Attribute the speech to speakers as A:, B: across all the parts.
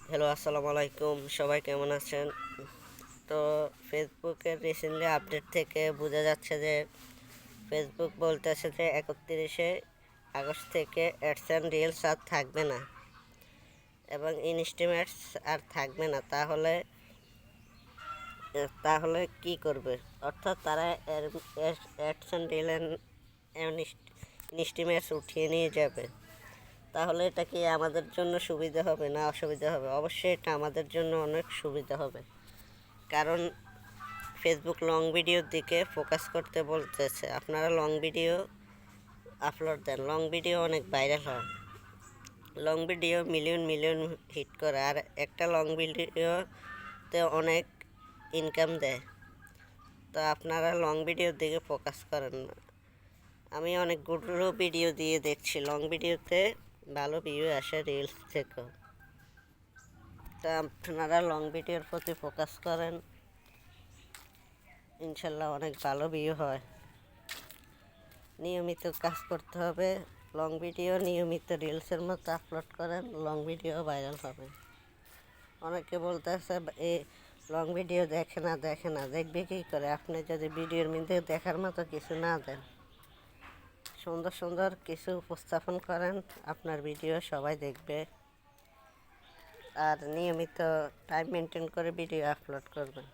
A: Hello, আসসালামু আলাইকুম। সবাই কেমন আছেন? তো ফেসবুকের রিসেন্টলি আপডেট থেকে বোঝা যাচ্ছে যে ফেসবুক বলতেছে যে 31শে আগস্ট থেকে অ্যাডস অ্যান্ড রিলস আর থাকবে না এবং ইনস্টিমেটস আর থাকবে না। তাহলে কি করবে? অর্থাৎ তারা অ্যাডস অ্যান্ড রিল ইনস্টিমেটস উঠিয়ে নিয়ে যাবে। তাহলে এটা কি আমাদের জন্য সুবিধা হবে না অসুবিধা হবে? অবশ্যই এটা আমাদের জন্য অনেক সুবিধা হবে, কারণ ফেসবুক লং ভিডিওর দিকে ফোকাস করতে বলতেছে। আপনারা লং ভিডিও আপলোড দেন, লং ভিডিও অনেক ভাইরাল হয়, long video million million hit করে, আর একটা লং ভিডিওতে অনেক ইনকাম দেয়। তো আপনারা লং ভিডিওর দিকে ফোকাস করেন না। আমি অনেকগুলো ভিডিও দিয়ে দেখছি লং ভিডিওতে ভালো ভিউ আসে রিলস থেকেও। তা আপনারা লং ভিডিওর প্রতি ফোকাস করেন, ইনশাল্লাহ অনেক ভালো ভিউ হয়। নিয়মিত কাজ করতে হবে, লং ভিডিও নিয়মিত রিলসের মতো আপলোড করেন, লং ভিডিও ভাইরাল হবে। অনেকে বলতেছে এই লং ভিডিও দেখে না দেখবে কী করে? আপনি যদি ভিডিওর মধ্যে দেখার মতো কিছু না দেন, সুন্দর সুন্দর কিছু উপস্থাপন করেন, আপনার ভিডিও সবাই দেখবে। আর নিয়মিত টাইম মেনটেন করে ভিডিও আপলোড করবেন।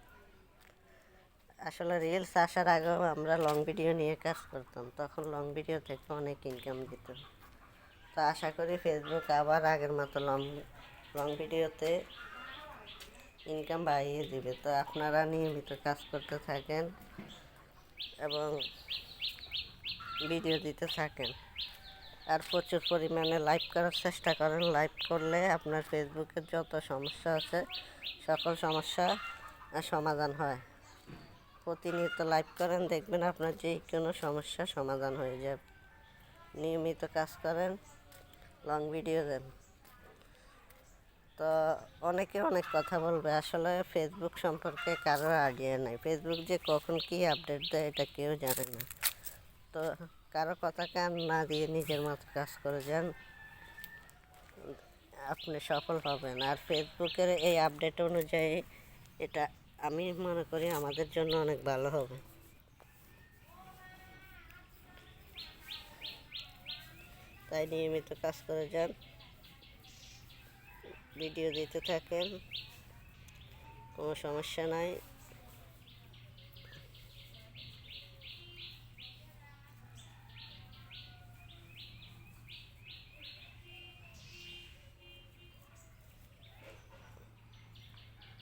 A: আসলে রিলস আসার আগেও আমরা লং ভিডিও নিয়ে কাজ করতাম, তখন লং ভিডিও থেকে অনেক ইনকাম দিত। তো আশা করি ফেসবুক আবার আগের মতো লং ভিডিওতে ইনকাম বাড়িয়ে দিবে। তো আপনারা নিয়মিত কাজ করতে থাকেন এবং ভিডিও দিতে থাকেন, আর প্রচুর পরিমাণে লাইভ করার চেষ্টা করেন। লাইভ করলে আপনার ফেসবুকের যত সমস্যা আছে সকল সমস্যা সমাধান হয়। প্রতিনিয়ত লাইভ করেন, দেখবেন আপনার যে কোনো সমস্যা সমাধান হয়ে যাবে। নিয়মিত কাজ করেন, লং ভিডিও দেন। তো অনেকে অনেক কথা বলবে, আসলে ফেসবুক সম্পর্কে কারো আইডিয়া নাই। ফেসবুক যে কখন কী আপডেট দেয় এটা কেউ জানে না। তো কারো কথা কান না দিয়ে নিজের মতো কাজ করে যান, আপনি সফল হবেন। আর ফেসবুকের এই আপডেট অনুযায়ী এটা আমি মনে করি আমাদের জন্য অনেক ভালো হবে। তাই নিয়মিত কাজ করে যান, ভিডিও দিতে থাকেন, কোনো সমস্যা নাই।